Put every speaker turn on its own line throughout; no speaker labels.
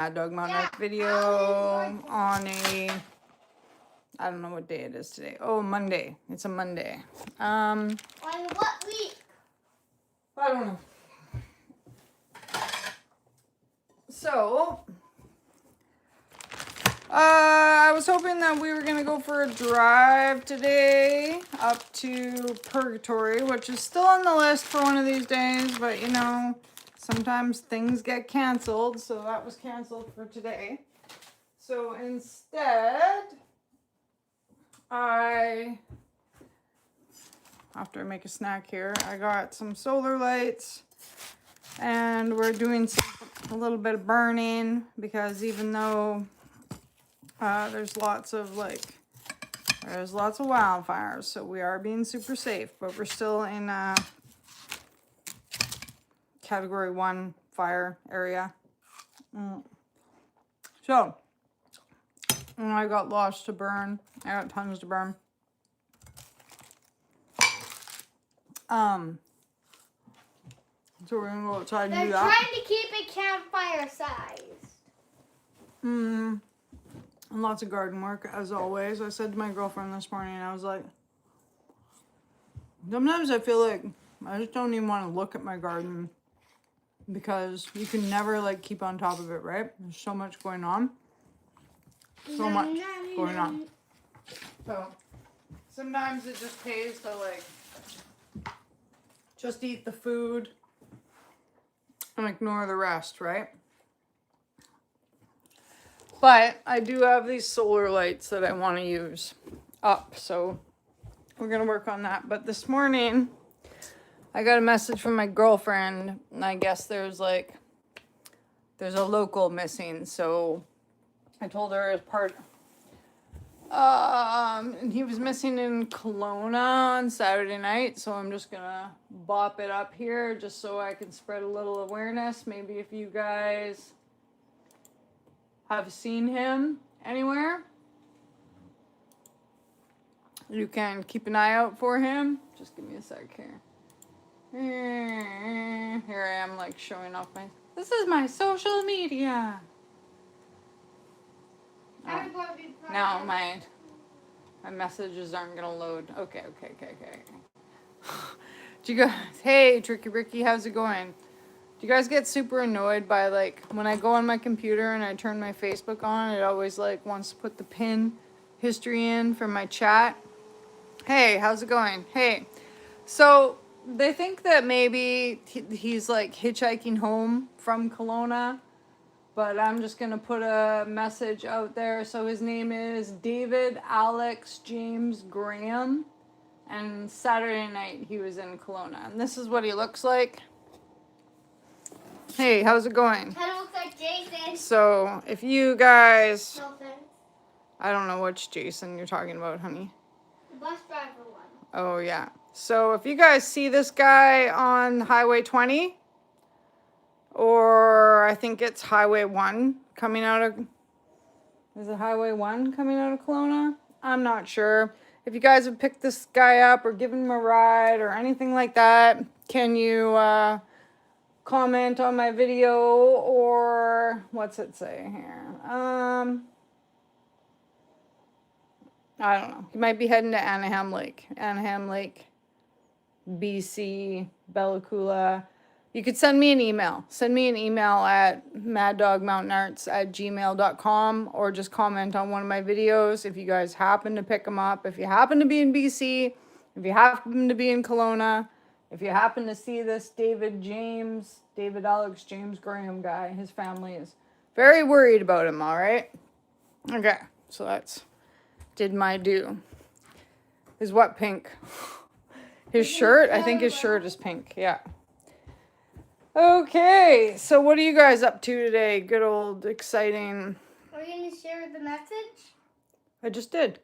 Maddogmountainarts video on a, I don't know what day it is today. Oh, Monday. It's a Monday.
On what week?
I don't know. So, I was hoping that we were going to go for a drive today up to Purgatory, which is still on the list for one of these days, but you know, sometimes things get canceled, so that was canceled for today. So instead, after I make a snack here, I got some solar lights, and we're doing a little bit of burning, because even though there's lots of wildfires, so we are being super safe, but we're still in category 1 fire area. So I got lots to burn. I got tons to burn. So we're gonna go outside and do
They're
that.
trying to keep it campfire sized.
And lots of garden work, as always. I said to my girlfriend this morning, I was like, sometimes I feel like I just don't even want to look at my garden, because you can never like keep on top of it, right? There's so much going on. So much going on. So sometimes it just pays to like just eat the food and ignore the rest, right? But I do have these solar lights that I want to use up, so we're going to work on that. But this morning, I got a message from my girlfriend, and I guess there's a local missing, so I told her as part, and he was missing in Kelowna on Saturday night, so I'm just going to bop it up here just so I can spread a little awareness. Maybe if you guys have seen him anywhere, you can keep an eye out for him. Just give me a sec here. Here I am, like, showing off this is my social media. Now my messages aren't gonna load. Okay. Do you guys, hey, Tricky Ricky, how's it going? Do you guys get super annoyed by, like, when I go on my computer and I turn my Facebook on, it always, like, wants to put the pin history in for my chat? Hey, how's it going? Hey. So, they think that maybe he's, like, hitchhiking home from Kelowna, but I'm just going to put a message out there. So, his name is David Alex James Graham, and Saturday night he was in Kelowna, and this is what he looks like. Hey, how's it going?
Kind of looks like Jason.
So, if you guys...
No offense.
I don't know which Jason you're talking about, honey.
The bus driver one.
Oh, yeah. So, if you guys see this guy on Highway 20, or I think it's Highway 1 coming out of... Is it Highway 1 coming out of Kelowna? I'm not sure. If you guys have picked this guy up or given him a ride or anything like that, can you... comment on my video, or what's it say here? I don't know. You might be heading to Anaheim Lake, BC, Bella Coola. You could send me an email. Send me an email at maddogmountainarts@gmail.com, or just comment on one of my videos if you guys happen to pick them up. If you happen to be in BC, if you happen to be in Kelowna, if you happen to see this David Alex James Graham guy, his family is very worried about him, all right? Okay, so that's did my due. Is what pink? His shirt? I think his shirt is pink, yeah. Okay, so what are you guys up to today? Good old exciting...
Are you going to share the message?
I just did.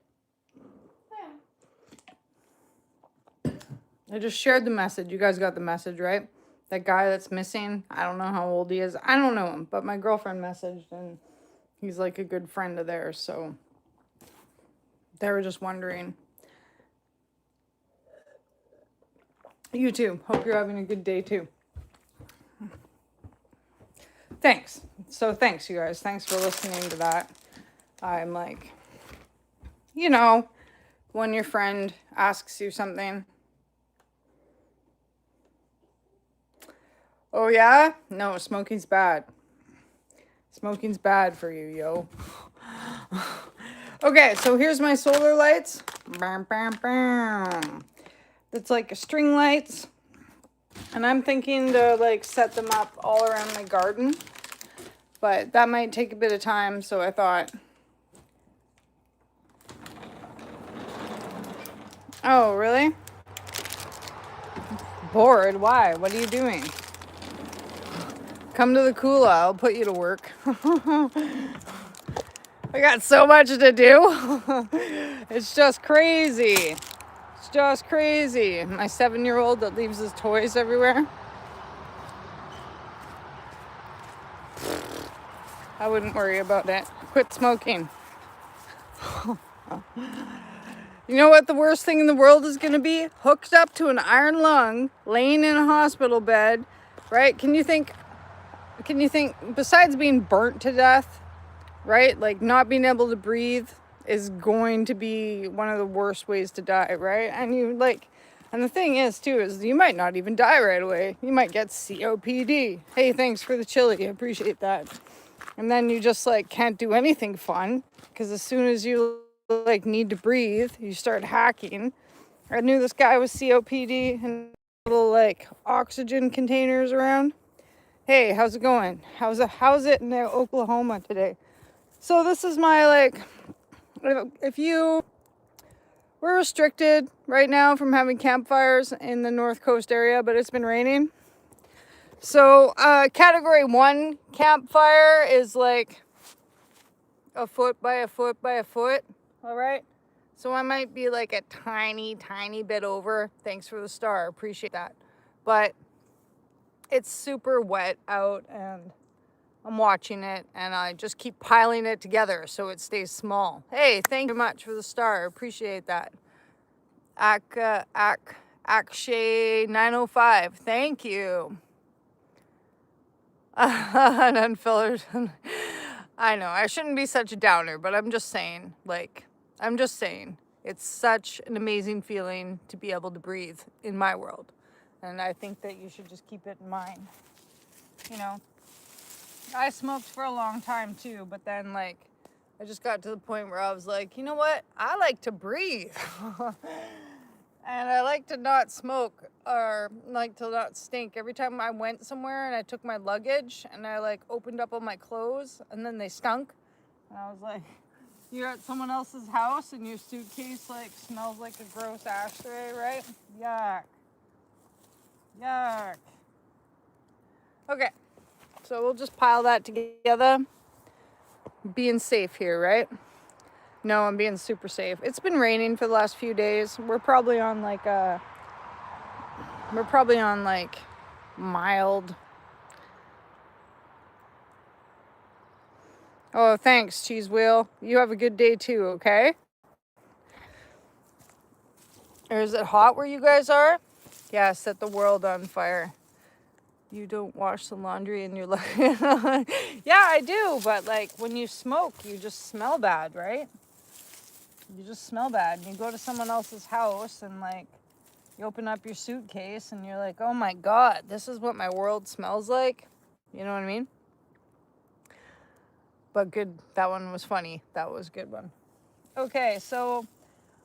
Yeah.
I just shared the message. You guys got the message, right? That guy that's missing, I don't know how old he is. I don't know him, but my girlfriend messaged, and he's like a good friend of theirs, so they were just wondering. You too. Hope you're having a good day too. Thanks. So thanks, you guys. Thanks for listening to that. I'm like, you know, when your friend asks you something. Oh, yeah? No, smoking's bad. Smoking's bad for you, yo. Okay, so here's my solar lights. Bam, bam, bam. It's like string lights. And I'm thinking to like set them up all around my garden. But that might take a bit of time, so I thought. Oh, really? Bored? Why? What are you doing? Come to the Kula. I'll put you to work. I got so much to do. It's just crazy. It's just crazy. My 7-year-old that leaves his toys everywhere. I wouldn't worry about it. Quit smoking. You know what the worst thing in the world is going to be? Hooked up to an iron lung, laying in a hospital bed, right? Can you think, besides being burnt to death, right? Like not being able to breathe is going to be one of the worst ways to die, right? And the thing is too, is you might not even die right away. You might get COPD. Hey, thanks for the chili. I appreciate that. And then you just like can't do anything fun because as soon as you like need to breathe, you start hacking. I knew this guy with COPD and little like oxygen containers around. Hey, how's it going? How's it in Oklahoma today? So this is my like, if you we're restricted right now from having campfires in the North Coast area, but it's been raining. So category 1 campfire is like a foot by a foot by a foot. All right. So I might be like a tiny bit over. Thanks for the star. Appreciate that. But it's super wet out and I'm watching it and I just keep piling it together so it stays small. Hey, thank you very much for the star. Appreciate that. Akshay 905. Thank you. An unfiltered. I know, I shouldn't be such a downer, but I'm just saying, it's such an amazing feeling to be able to breathe in my world. And I think that you should just keep it in mind. You know, I smoked for a long time too, but then like, I just got to the point where I was like, you know what? I like to breathe. And I like to not smoke or like to not stink. Every time I went somewhere and I took my luggage and I like opened up all my clothes and then they stunk. And I was like, you're at someone else's house and your suitcase like smells like a gross ashtray, right? Yuck. Yuck. Okay, so we'll just pile that together. Being safe here, right? No, I'm being super safe. It's been raining for the last few days. We're probably on like mild. Oh, thanks, Cheese Wheel. You have a good day too, okay? Or is it hot where you guys are? Yeah, set the world on fire. You don't wash the laundry in your Yeah, I do, but like when you smoke, you just smell bad, right? You just smell bad. You go to someone else's house and like you open up your suitcase and you're like, oh my God, this is what my world smells like. You know what I mean? But good. That one was funny. That was a good one. Okay, so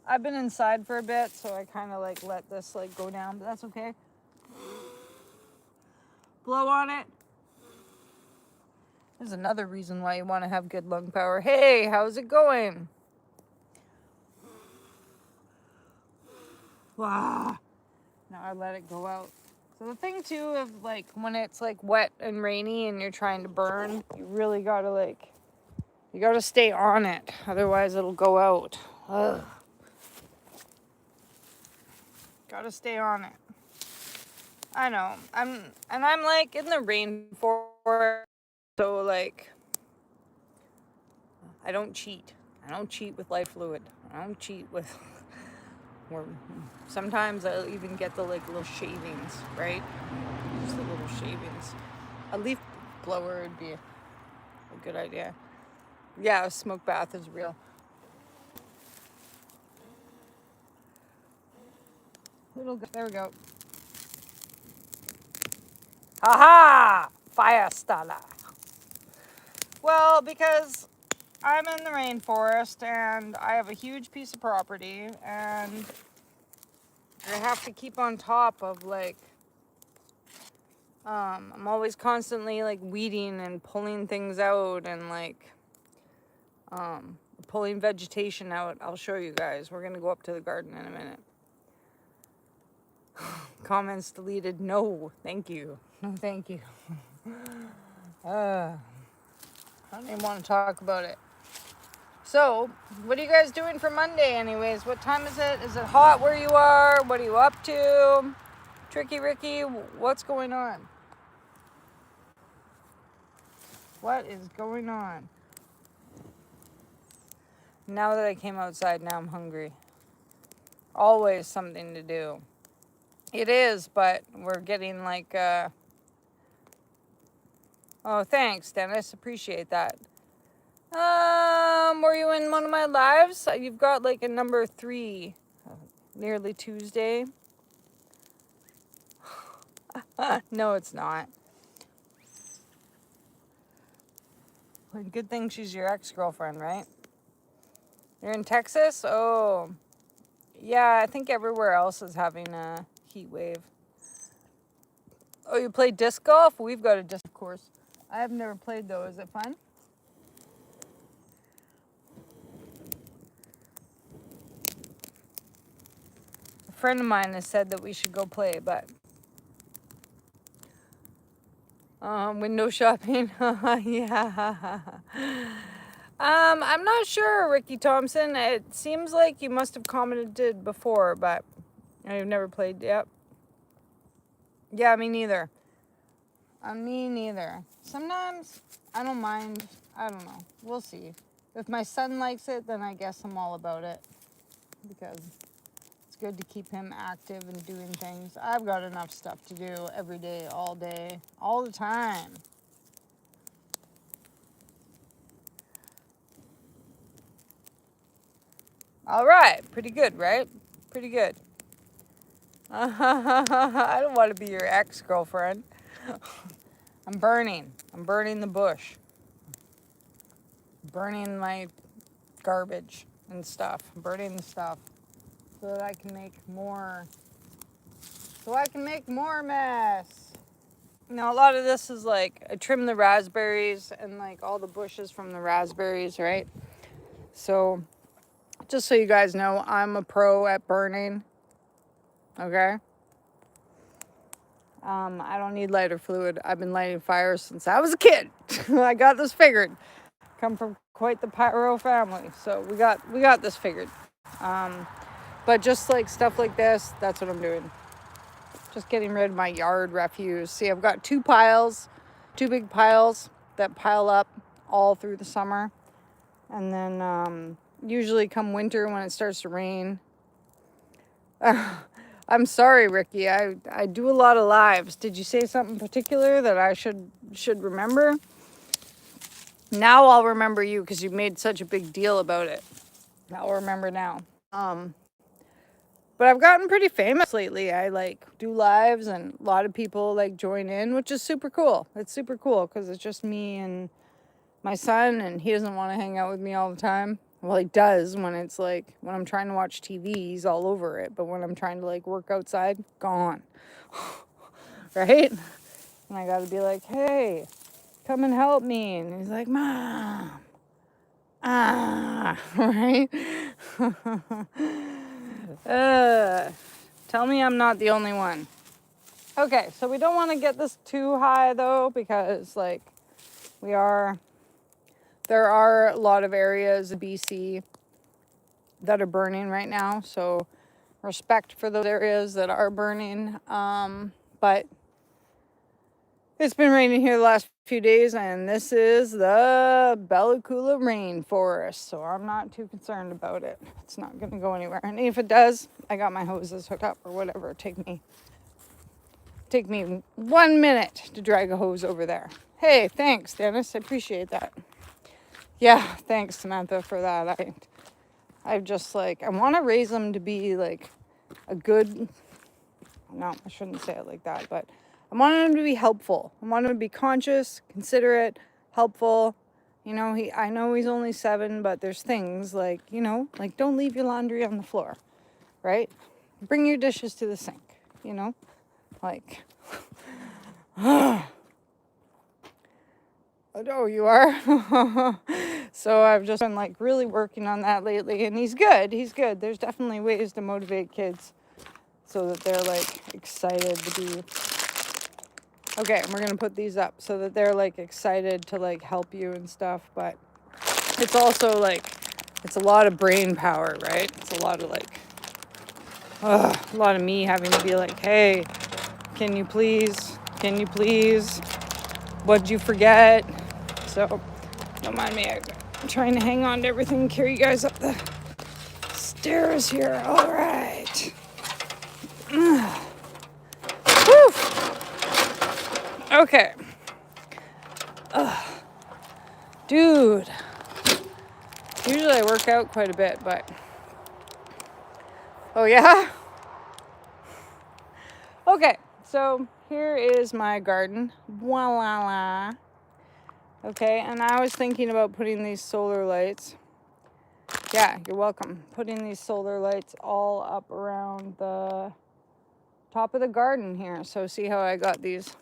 I've been inside for a bit, so I kind of like let this like go down, but that's okay. Blow on it. There's another reason why you want to have good lung power. Hey, how's it going? Wow. Now I let it go out. So the thing too of like when it's like wet and rainy and you're trying to burn, you really gotta you gotta stay on it. Otherwise it'll go out. Ugh. Gotta stay on it. I know. I'm like in the rainforest, so like I don't cheat. I don't cheat with life fluid. I don't cheat with or sometimes I'll even get the like little shavings, right? Just the little shavings. A leaf blower would be a good idea. Yeah, a smoke bath is real. There we go. Aha! Fire starter. Well, because I'm in the rainforest and I have a huge piece of property and I have to keep on top of like, I'm always constantly like weeding and pulling things out and like, pulling vegetation out. I'll show you guys. We're going to go up to the garden in a minute. Comments deleted. No, thank you. No, thank you. I don't even want to talk about it. So, what are you guys doing for Monday anyways? What time is it? Is it hot where you are? What are you up to? Tricky Ricky, what's going on? What is going on? Now that I came outside, now I'm hungry. Always something to do. It is, but we're getting like, oh, thanks, Dennis. Appreciate that. Were you in one of my lives? You've got like a number 3, nearly Tuesday. No, it's not. Good thing she's your ex-girlfriend, right? You're in Texas? Oh, yeah, I think everywhere else is having a heat wave. Oh, you play disc golf? We've got a disc course. I have never played though. Is it fun? A friend of mine has said that we should go play, but window shopping. Yeah. I'm not sure, Ricky Thompson. It seems like you must have commented before, but I've never played. Yep. Yeah, me neither. Me neither. Sometimes I don't mind. I don't know. We'll see. If my son likes it, then I guess I'm all about it. Because it's good to keep him active and doing things. I've got enough stuff to do every day, all the time. All right. Pretty good, right? Pretty good. I don't want to be your ex-girlfriend. I'm burning the bush. Burning my garbage and stuff. Burning the stuff so that I can make more. So I can make more mess. You know, a lot of this is like, I trim the raspberries and like all the bushes from the raspberries, right? So, just so you guys know, I'm a pro at burning. Okay? I don't need lighter fluid. I've been lighting fires since I was a kid. I got this figured. Come from quite the pyro family, so we got this figured. But just like stuff like this, that's what I'm doing. Just getting rid of my yard refuse. See, I've got 2 big piles that pile up all through the summer, and then usually come winter when it starts to rain. I'm sorry, Ricky. I do a lot of lives. Did you say something particular that I should remember? Now I'll remember you because you made such a big deal about it. I'll remember now. But I've gotten pretty famous lately. I like do lives and a lot of people like join in, which is super cool. It's super cool because it's just me and my son, and he doesn't want to hang out with me all the time. Well, he does when it's like, when I'm trying to watch TV, he's all over it. But when I'm trying to like work outside, gone. Right? And I gotta be like, hey, come and help me. And he's like, Mom. Right? Tell me I'm not the only one. Okay, so we don't want to get this too high though, because like there are a lot of areas of BC that are burning right now. So respect for those areas that are burning. But it's been raining here the last few days, and this is the Bellacoola rainforest. So I'm not too concerned about it. It's not going to go anywhere. And if it does, I got my hoses hooked up or whatever. Take me 1 minute to drag a hose over there. Hey, thanks, Dennis. I appreciate that. Yeah, thanks, Samantha, for that. I've just like, I want to raise them to be like a good, no, I shouldn't say it like that, but I want them to be helpful. I want them to be conscious, considerate, helpful. You know, I know he's only 7, but there's things like, you know, like don't leave your laundry on the floor, right? Bring your dishes to the sink, you know, like, oh, you are? So I've just been like really working on that lately, and he's good. He's good. There's definitely ways to motivate kids so that they're like excited to be. Okay, we're gonna put these up so that they're like excited to like help you and stuff, but it's also like, it's a lot of brain power, right? It's a lot of like, a lot of me having to be like, hey, can you please, what'd you forget? So, don't mind me, I'm trying to hang on to everything and carry you guys up the stairs here. All right. Whew. Okay. Dude. Usually I work out quite a bit, but... Oh, yeah? Okay, so here is my garden. Voila. Okay, and I was thinking about putting these solar lights. Yeah, you're welcome. Putting these solar lights all up around the top of the garden here. So see how I got these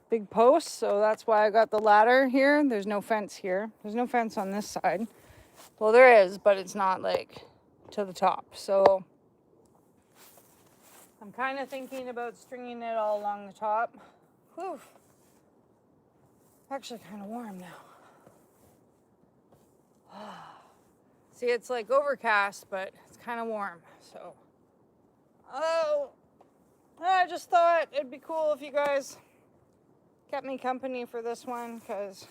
big posts? So that's why I got the ladder here. There's no fence here. There's no fence on this side. Well, there is, but it's not like to the top. So I'm kind of thinking about stringing it all along the top. Whew. Actually kind of warm now. See, it's like overcast, but it's kind of warm. So, oh, I just thought it'd be cool if you guys kept me company for this one, because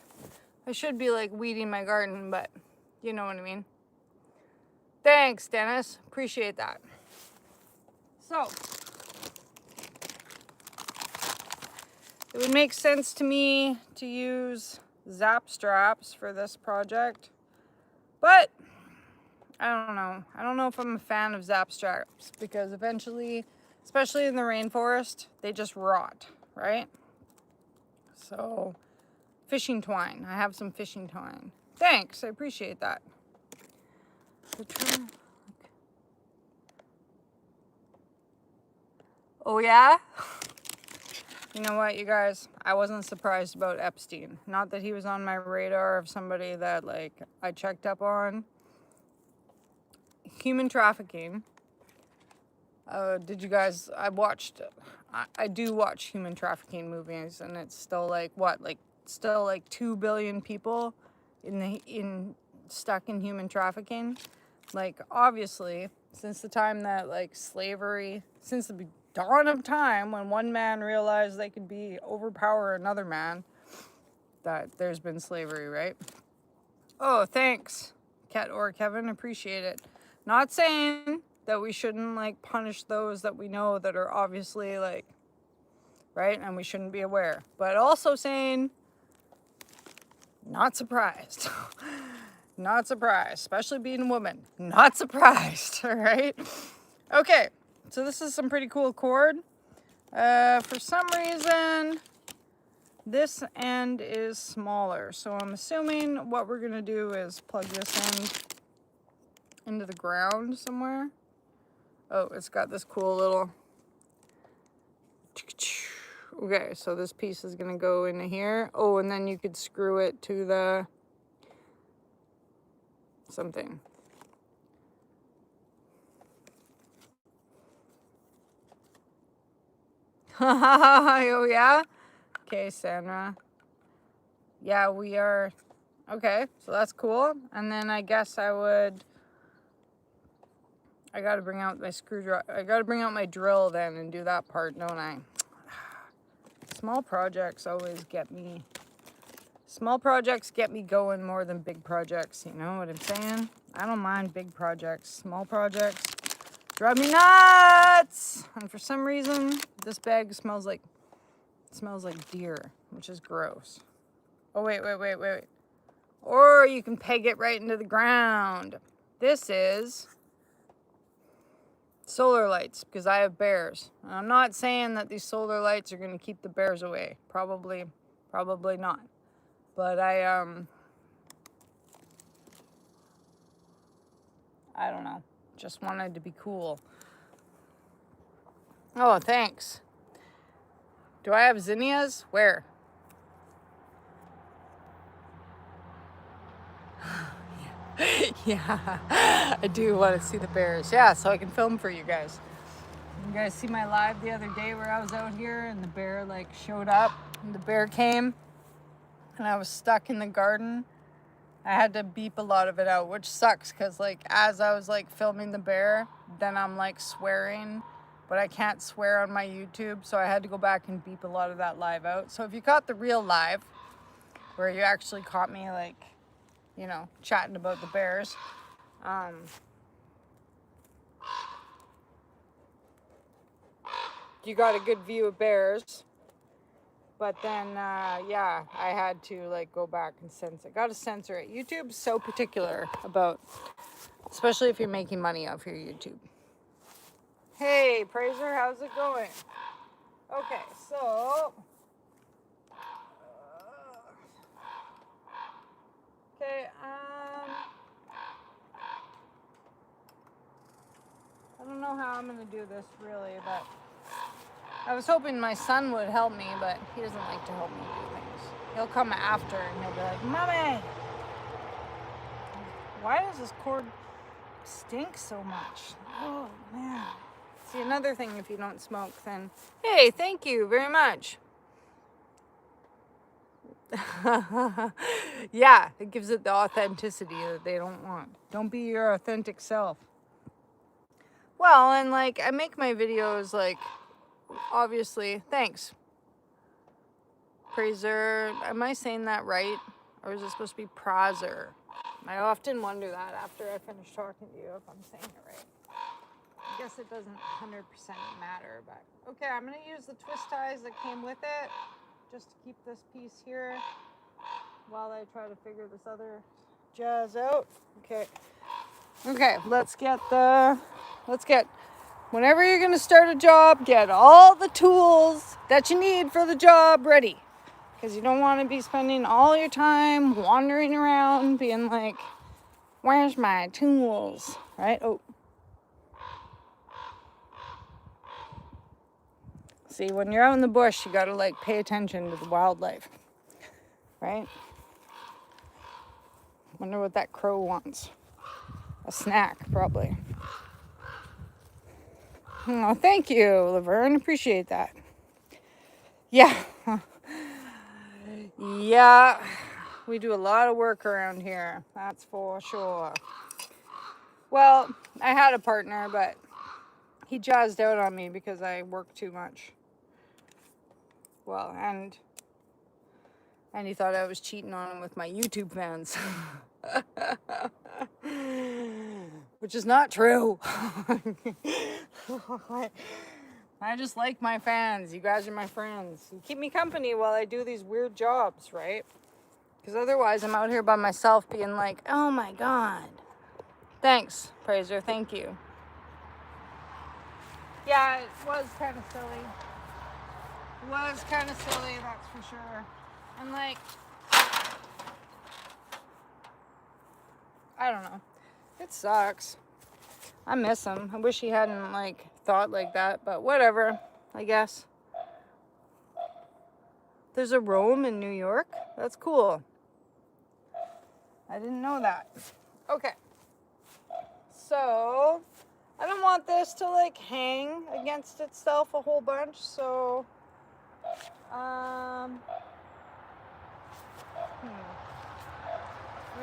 I should be like weeding my garden, but you know what I mean. Thanks, Dennis. Appreciate that. So, it would make sense to me to use zap straps for this project, but I don't know. I don't know if I'm a fan of zap straps, because eventually, especially in the rainforest, they just rot, right? So, fishing twine. I have some fishing twine. Thanks, I appreciate that. Oh yeah? You know what, you guys? I wasn't surprised about Epstein. Not that he was on my radar of somebody that, like, I checked up on. Human trafficking. Did you guys... I do watch human trafficking movies, and it's still, like, what? Like, still, like, 2 billion people stuck in human trafficking. Like, obviously, since the time that, like, slavery... Since the dawn of time, when one man realized they could overpower another man, that there's been slavery, right? Oh, thanks, Kat or Kevin, appreciate it. Not saying that we shouldn't, like, punish those that we know that are obviously, like, right, and we shouldn't be aware, but also saying, not surprised. Not surprised, especially being a woman. Not surprised, all right? Okay, so this is some pretty cool cord. For some reason, this end is smaller. So I'm assuming what we're gonna do is plug this into the ground somewhere. Oh, it's got this cool little... Okay, so this piece is gonna go into here. Oh, and then you could screw it to the... something. Oh, yeah? Okay, Sandra. Yeah, we are... Okay, so that's cool. And then I guess I gotta bring out my screwdriver. I gotta bring out my drill then and do that part, don't I? Small projects always get me... Small projects get me going more than big projects, you know what I'm saying? I don't mind big projects. Small projects drive me nuts! And for some reason, this bag smells like deer. which is gross. Oh, wait. Or you can peg it right into the ground. This is solar lights because I have bears. And I'm not saying that these solar lights are going to keep the bears away. Probably not. But I don't know. Just wanted to be cool. Oh, thanks. Do I have zinnias? Where? Yeah, I do want to see the bears. Yeah, so I can film for you guys. You guys see my live the other day where I was out here and the bear like showed up and the bear came and I was stuck in the garden. I had to beep a lot of it out, which sucks because like as I was like filming the bear, then I'm like swearing, but I can't swear on my YouTube, so I had to go back and beep a lot of that live out. So if you caught the real live where you actually caught me like, you know, chatting about the bears, you got a good view of bears. But then, yeah, I had to like go back and censor. Got to censor it. YouTube's so particular about, especially if you're making money off your YouTube. Hey, Praiser, how's it going? Okay, so, okay, I don't know how I'm gonna do this really, but I was hoping my son would help me, but he doesn't like to help me do things. He'll come after and he'll be like, Mommy, why does this cord stink so much? Oh, man. See, another thing, if you don't smoke, then, hey, thank you very much. Yeah, it gives it the authenticity that they don't want. Don't be your authentic self. Well, and like, I make my videos like, obviously, thanks. Praiser, am I saying that right? Or is it supposed to be Prazer? I often wonder that after I finish talking to you if I'm saying it right. I guess it doesn't 100% matter, but okay, I'm gonna use the twist ties that came with it just to keep this piece here while I try to figure this other jazz out. Okay, whenever you're gonna start a job, get all the tools that you need for the job ready. Because you don't want to be spending all your time wandering around being like, where's my tools? Right? Oh. See, when you're out in the bush, you got to like pay attention to the wildlife. Right? Wonder what that crow wants. A snack, probably. Oh, thank you, Laverne. Appreciate that. Yeah. Yeah. We do a lot of work around here. That's for sure. Well, I had a partner, but he jazzed out on me because I work too much. Well, and he thought I was cheating on him with my YouTube fans. Which is not true. I just like my fans. You guys are my friends. You keep me company while I do these weird jobs, right? Because otherwise I'm out here by myself being like, oh my God. Thanks, Praiser. Thank you. Yeah, it was kind of silly. It was kind of silly, that's for sure. And like, I don't know. It sucks. I miss him. I wish he hadn't like thought like that, but whatever, I guess. There's a Rome in New York? That's cool. I didn't know that. Okay. So, I don't want this to like hang against itself a whole bunch, so and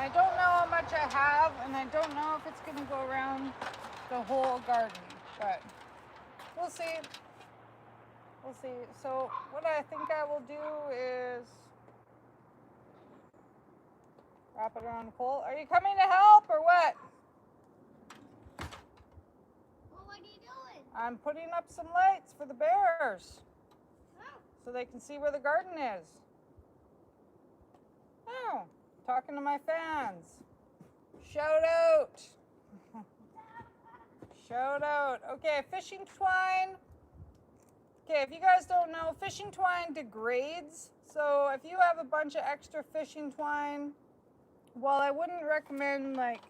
I don't know how much I have, and I don't know if it's going to go around the whole garden, but we'll see. We'll see. So what I think I will do is wrap it around the pole. Are you coming to help or what?
Well, what are you doing?
I'm putting up some lights for the bears
Oh.
so they can see where the garden is. know. Talking to my fans. Shout out. Shout out. Okay, fishing twine. Okay, if you guys don't know, fishing twine degrades. So if you have a bunch of extra fishing twine, well, I wouldn't recommend, like,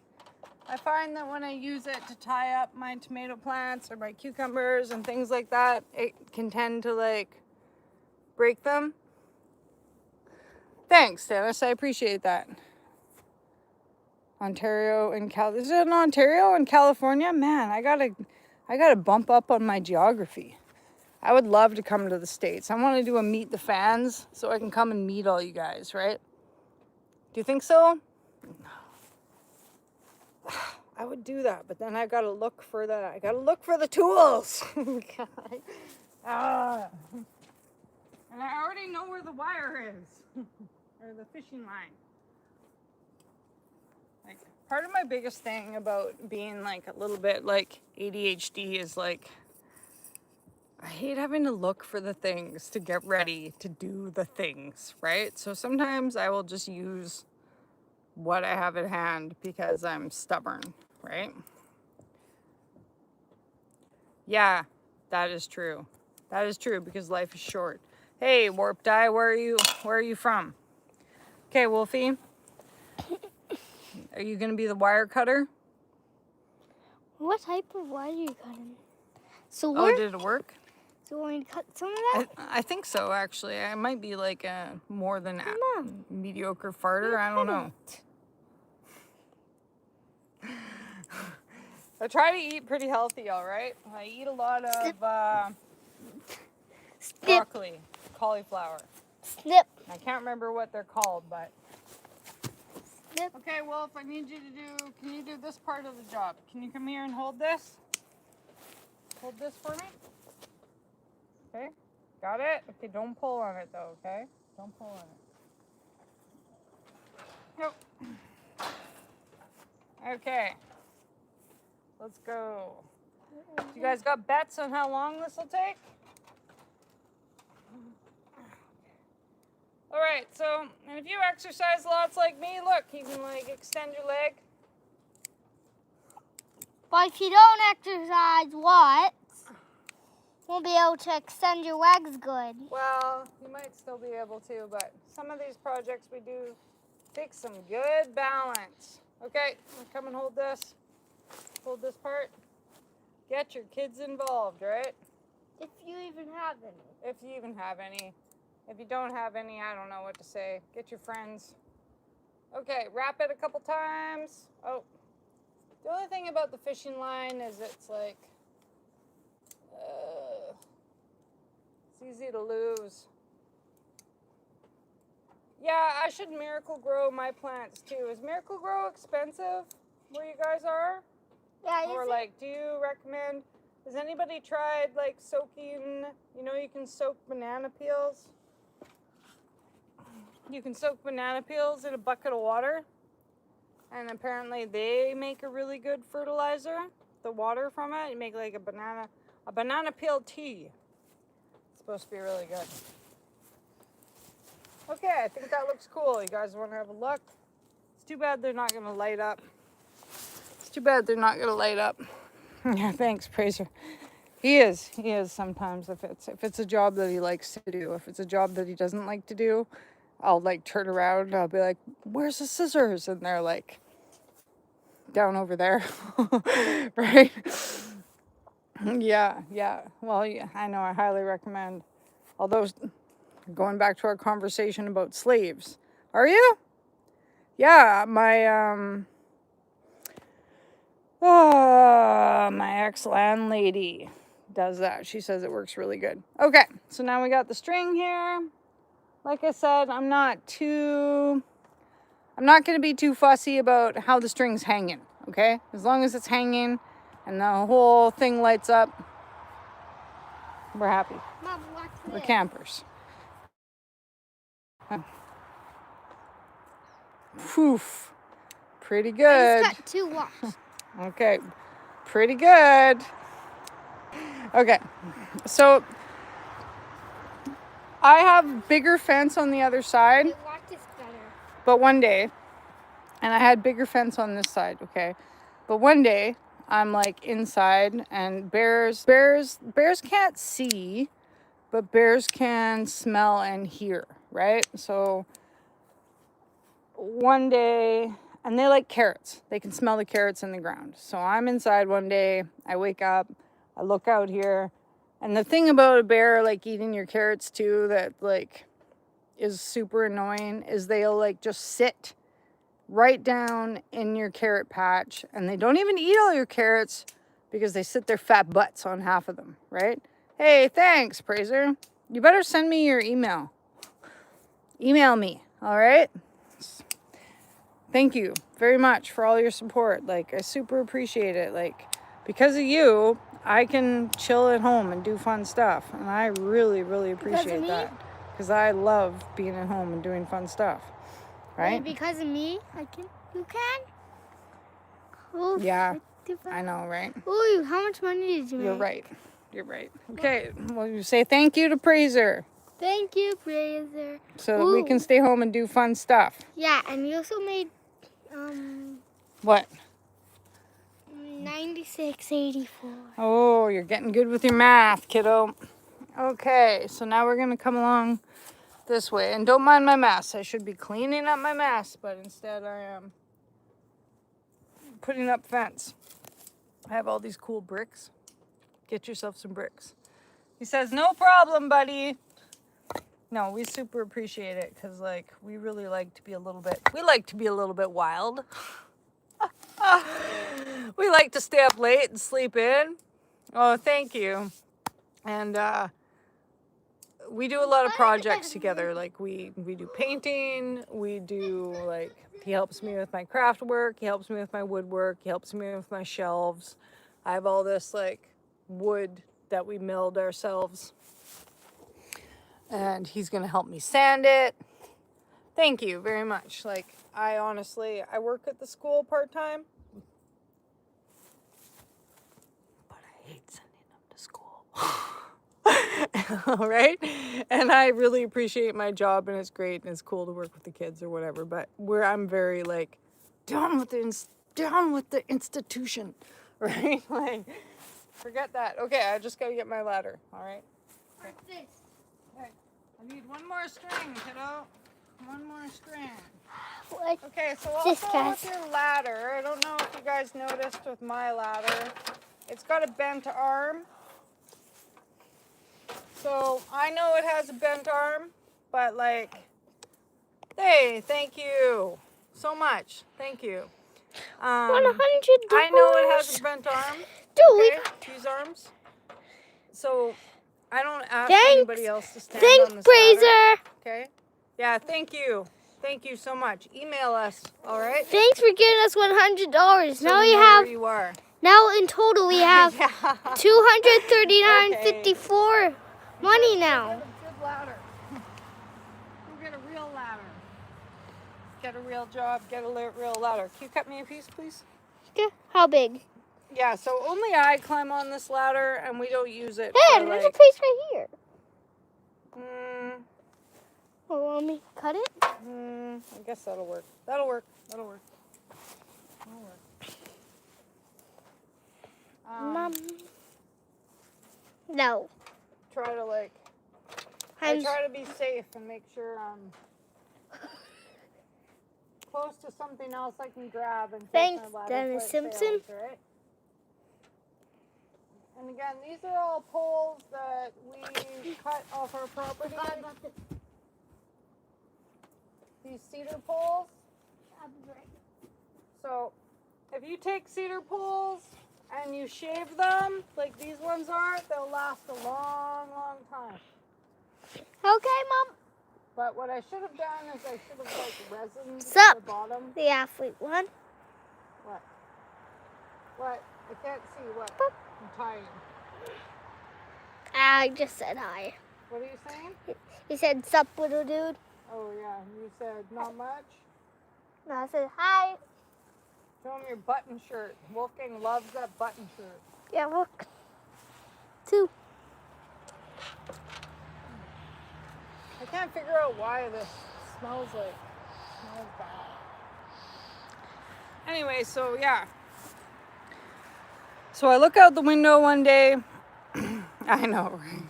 I find that when I use it to tie up my tomato plants or my cucumbers and things like that, it can tend to, like, break them. Thanks, Dennis. I appreciate that. Ontario and is it in Ontario and California? Man, I gotta bump up on my geography. I would love to come to the States. I want to do a meet the fans so I can come and meet all you guys, right? Do you think so? I would do that, but then I gotta look for the tools. Ah. And I already know where the wire is. Or the fishing line. Like, part of my biggest thing about being like a little bit like ADHD is like, I hate having to look for the things to get ready to do the things, right? So sometimes I will just use what I have at hand because I'm stubborn, right? Yeah, that is true. That is true because life is short. Hey, Warp Die, where are you from? Okay, Wolfie. Are you gonna be the wire cutter?
What type of wire are you cutting? So
Oh, did it work?
So we're going to cut some of that?
I think so, actually. I might be like a more than a mediocre farter. I don't know. I try to eat pretty healthy, all right? I eat a lot of broccoli, cauliflower.
Snip.
I can't remember what they're called, but...
Snip.
Okay, Wolf, I need you to can you do this part of the job? Can you come here and hold this? Hold this for me. Okay, got it? Okay, don't pull on it though, okay? Don't pull on it. Nope. Okay. Let's go. You guys got bets on how long this will take? All right, so, and if you exercise lots like me, look, you can like extend your leg.
But if you don't exercise what? Won't be able to extend your legs good.
Well, you might still be able to, but some of these projects we do take some good balance. Okay, come and hold this. Hold this part. Get your kids involved, right?
If you even have any.
If you even have any. If you don't have any, I don't know what to say. Get your friends. Okay, wrap it a couple times. Oh, the only thing about the fishing line is it's like, it's easy to lose. Yeah, I should Miracle Grow my plants too. Is Miracle Grow expensive where you guys are?
Yeah,
Or like, do you recommend, has anybody tried like soaking, you can soak banana peels? You can soak banana peels in a bucket of water. And apparently they make a really good fertilizer. The water from it, you make like a banana peel tea. It's supposed to be really good. Okay, I think that looks cool. You guys want to have a look? It's too bad they're not going to light up. Yeah, thanks, Praiser. He is sometimes if it's a job that he likes to do. If it's a job that he doesn't like to do, I'll like turn around and I'll be like, "Where's the scissors?" And they're like down over there. Right? Yeah. Well, yeah, I know, I highly recommend. Although, going back to our conversation about slaves. Are you? Yeah, my ex-landlady does that. She says it works really good. Okay, so now we got the string here. Like I said, I'm not going to be too fussy about how the string's hanging, okay? As long as it's hanging and the whole thing lights up, we're happy.
Mom, watch this.
We're campers. Poof. Pretty good.
I just got 2 walks.
Okay, pretty good. Okay, so I have bigger fence on the other side.
Hey, watch this better.
But one day, and I had bigger fence on this side, okay? But one day, I'm like inside, and bears can't see, but bears can smell and hear, right? So one day, and they like carrots. They can smell the carrots in the ground. So I'm inside one day, I wake up, I look out here, and the thing about a bear like eating your carrots too that like is super annoying is they'll like just sit right down in your carrot patch, and they don't even eat all your carrots because they sit their fat butts on half of them, right? Hey, thanks, Praiser. You better send me your email. Email me, all right? Thank you very much for all your support. Like, I super appreciate it. Like, because of you, I can chill at home and do fun stuff, and I really, really appreciate that. Because I love being at home and doing fun stuff. Right?
Because of me, you can? Oof,
Yeah, I know, right?
Ooh, how much money did you make?
You're right. Okay, well, you say thank you to Praiser.
Thank you, Praiser.
So that we can stay home and do fun stuff.
Yeah, and you also made,
What?
96.84.
Oh, you're getting good with your math, kiddo. Okay, so now we're going to come along this way. And don't mind my mess. I should be cleaning up my mess, but instead I am putting up fence. I have all these cool bricks. Get yourself some bricks. He says, no problem, buddy. No, we super appreciate it because, like, we really like to be a little bit wild. We like to stay up late and sleep in. Oh, thank you. And we do a lot of projects together. Like, we do painting. We do, like, he helps me with my craft work. He helps me with my woodwork. He helps me with my shelves. I have all this, like, wood that we milled ourselves. And he's going to help me sand it. Thank you very much. Like, I work at the school part-time. But I hate sending them to school. Right? And I really appreciate my job, and it's great, and it's cool to work with the kids or whatever. But I'm very, like, down with the institution. Right? Like, forget that. Okay, I just got to get my ladder. All right? Okay.
What's this?
Okay. I need one more string, kiddo. One more string.
What?
Okay, so also with your ladder, I don't know if you guys noticed with my ladder, it's got a bent arm. So I know it has a bent arm, but like, hey, thank you so much. Thank you.
$100.
I know it has a bent arm.
Dude,
okay, these arms. So I don't ask anybody else to stand on this
Praiser.
ladder. Okay. Yeah, thank you. Thank you so much. Email us, all right?
Thanks for giving us $100.
So now we have where you are.
Now in total we have $239.54 money now.
Get a good ladder. Go get a real ladder. Get a real job. Get a real ladder. Can you cut me a piece, please?
Okay. How big?
Yeah. So only I climb on this ladder, and we don't use it.
Hey, there's a piece right here. Oh, want me to cut it?
I guess that'll work. That'll work.
Mom. No.
Try to I try to be safe and make sure I'm close to something else I can grab and
thanks, Dennis Simpson.
Fails, right? And again, these are all poles that we cut off our property. These cedar poles. So if you take cedar poles and you shave them like these ones are, they'll last a long, long time.
Okay, Mom.
But what I should have done is I should have resined
Sup?
the bottom.
The athlete one.
What? What? I can't see what. I'm tired.
I just said hi.
What are you saying?
He said, sup, little dude.
Oh, yeah. You said not much?
No, I said hi.
Show him your button shirt. Wolfgang loves that button shirt.
Yeah, look. 2.
I can't figure out why this smells like Anyway, so yeah. So I look out the window one day. I know, right?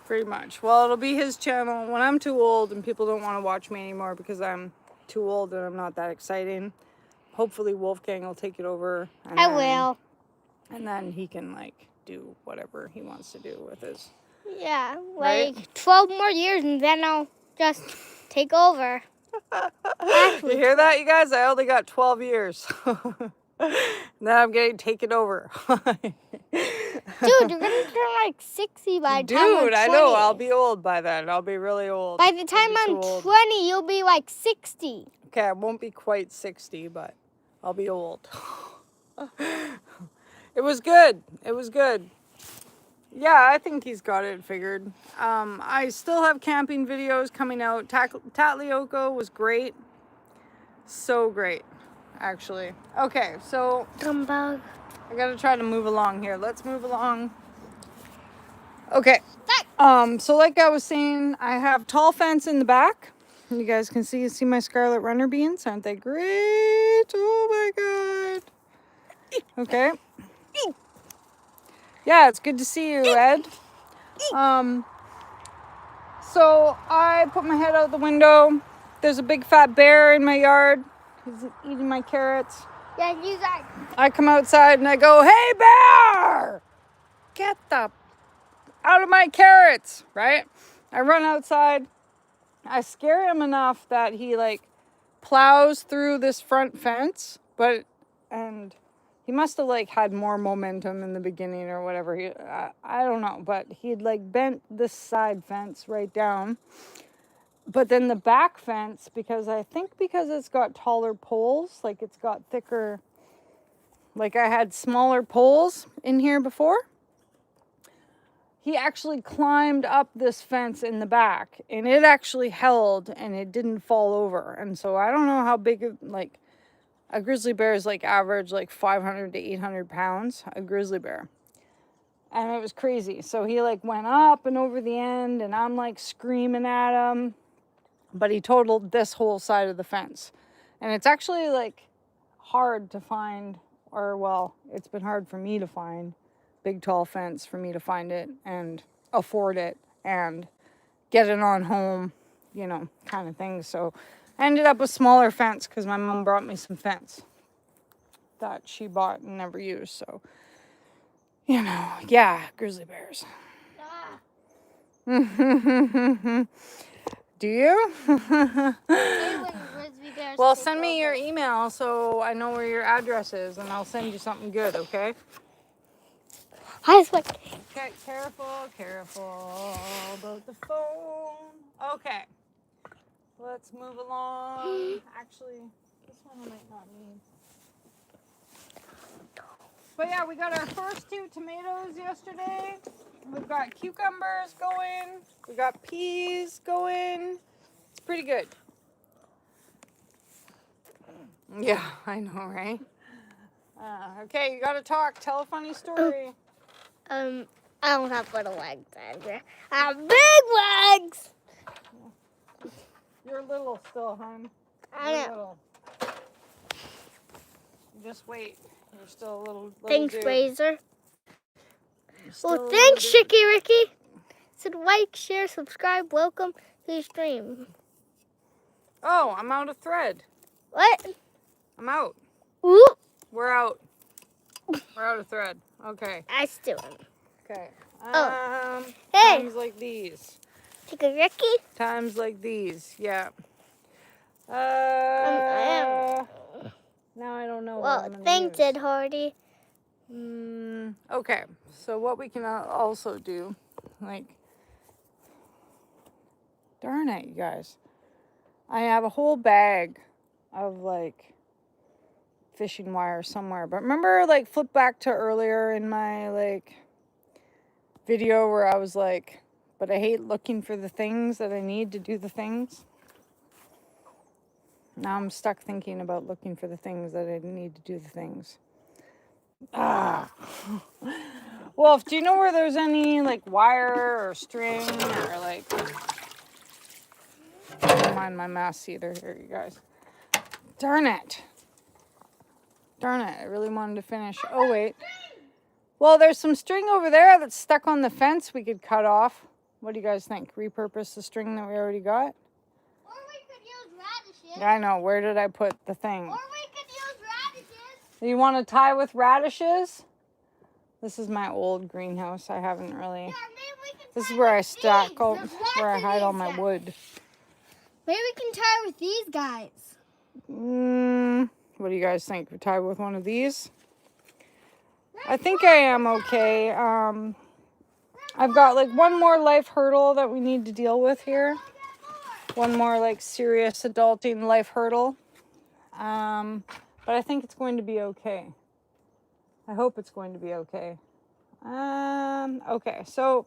Pretty much. Well, it'll be his channel when I'm too old and people don't want to watch me anymore because I'm too old and I'm not that exciting. Hopefully Wolfgang will take it over. And
I
then,
will.
And then he can like do whatever he wants to do with his.
Yeah,
Right?
like 12 more years and then I'll just take over.
You hear that, you guys? I only got 12 years. Now I'm getting taken over.
Dude, you're gonna turn like 60 by the time I'm 20.
Dude, I know. I'll be old by then. I'll be really old.
By the time I'm 20, you'll be like 60.
Okay, I won't be quite 60, but I'll be old. It was good. It was good. Yeah, I think he's got it figured. I still have camping videos coming out. Tatlioko was great. So great, actually. Okay, so
Gumbug.
I gotta try to move along here. Let's move along. Okay. So like I was saying, I have tall fence in the back. You guys can see my scarlet runner beans. Aren't they great? Oh my God. Okay. Yeah, it's good to see you, Ed. So I put my head out the window. There's a big fat bear in my yard. He's eating my carrots.
Yeah, you guys.
I come outside and I go, "Hey, bear! Get the out of my carrots!" Right? I run outside. I scare him enough that he like plows through this front fence, and he must have like had more momentum in the beginning or whatever. I don't know, but he'd like bent this side fence right down. But then the back fence, because it's got taller poles, like it's got thicker, like I had smaller poles in here before. He actually climbed up this fence in the back and it actually held and it didn't fall over. And so I don't know how big, like a grizzly bear is like average, like 500 to 800 pounds, a grizzly bear. And it was crazy. So he like went up and over the end and I'm like screaming at him. But he totaled this whole side of the fence. And it's actually like hard to find, or well, it's been hard for me to find big tall fence for me to find it and afford it and get it on home, you know, kind of thing. So I ended up with smaller fence because my mom brought me some fence that she bought and never used. So, you know, yeah, grizzly bears. Do you? Well, send me your email so I know where your address is and I'll send you something good, okay?
I was like,
Okay, careful about the phone. Okay, let's move along. Actually, this one I might not need. But yeah, we got our first 2 tomatoes yesterday. We've got cucumbers going. We got peas going. It's pretty good. Yeah, I know, right? Okay, you gotta talk. Tell a funny story.
I don't have little legs, Andrea. I have big legs.
You're little still, hon.
I
You're
know.
little. Just wait. You're still a little
Thanks,
dude.
Razor.
Still
Well,
a
thanks,
little dude.
Shicky Ricky. Said like, share, subscribe, welcome to the stream.
Oh, I'm out of thread.
What?
I'm out.
Ooh.
We're out. We're out of thread. Okay.
I still am.
Okay.
Hey.
Times like these.
Shicky Ricky.
Times like these. Yeah.
I am.
Now I don't know.
Well,
what I'm gonna
thanks,
use.
Ed Hardy.
Okay. So what we can also do, like, darn it, you guys. I have a whole bag of like fishing wire somewhere. But remember, like, flip back to earlier in my like video where I was like, but I hate looking for the things that I need to do the things. Now I'm stuck thinking about looking for the things that I need to do the things. Wolf, do you know where there's any like wire or string or like, don't mind my mess either here, you guys. Darn it. Darn it. I really wanted to finish. Oh, wait. Well, there's some string over there that's stuck on the fence we could cut off. What do you guys think? Repurpose the string that we already got?
Or we could use radishes.
Yeah, I know. Where did I put the thing?
Or we could use radishes.
You want to tie with radishes? This is my old greenhouse. I haven't really...
Yeah, maybe we can
This
tie
is where I
with
stack,
these.
all,
There's
where I
lots of
hide all
these
my
guys.
wood.
Maybe we can tie with these guys.
What do you guys think? We tie with one of these? I think I am okay. I've got like one more life hurdle that we need to deal with here. One more like serious adulting life hurdle. But I think it's going to be okay. I hope it's going to be okay. Okay, so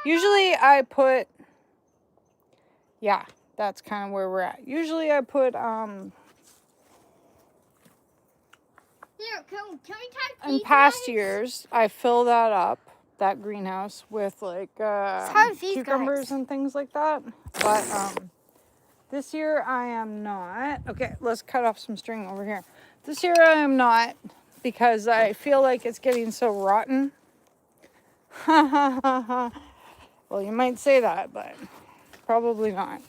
usually I put, yeah, that's kind of where we're at. Usually I put,
Here, can we tie
in
these
past
guys?
years, I fill that up, that greenhouse, with like
with these
cucumbers
guys.
and things like that. But this year I am not. Okay, let's cut off some string over here. This year I am not, because I feel like it's getting so rotten. Well, you might say that, but probably not.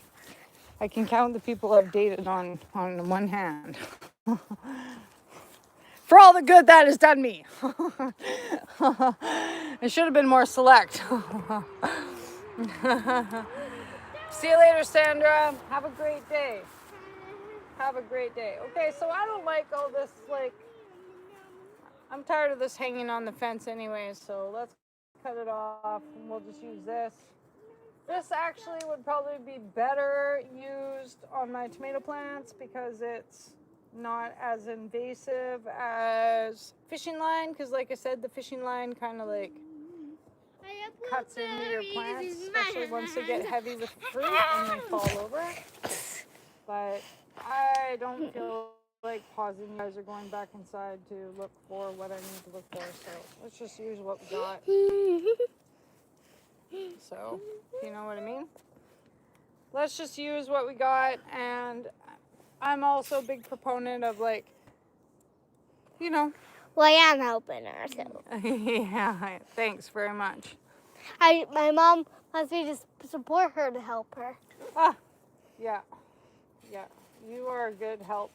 I can count the people I've dated on one hand. For all the good that has done me. It should have been more select. See you later, Sandra. Have a great day. Have a great day. Okay, so I don't like all this, like, I'm tired of this hanging on the fence anyways, so let's cut it off and we'll just use this. This actually would probably be better used on my tomato plants because it's not as invasive as fishing line, because like I said, the fishing line kind of like cuts into your plants, especially once they get heavy with fruit and they fall over. But I don't feel like pausing. You guys are going back inside to look for what I need to look for, so let's just use what we got. So, you know what I mean? Let's just use what we got, and I'm also a big proponent of, like, you know.
Well, I am helping her, so.
Yeah, thanks very much.
My mom wants me to support her to help her.
Yeah, you are a good help.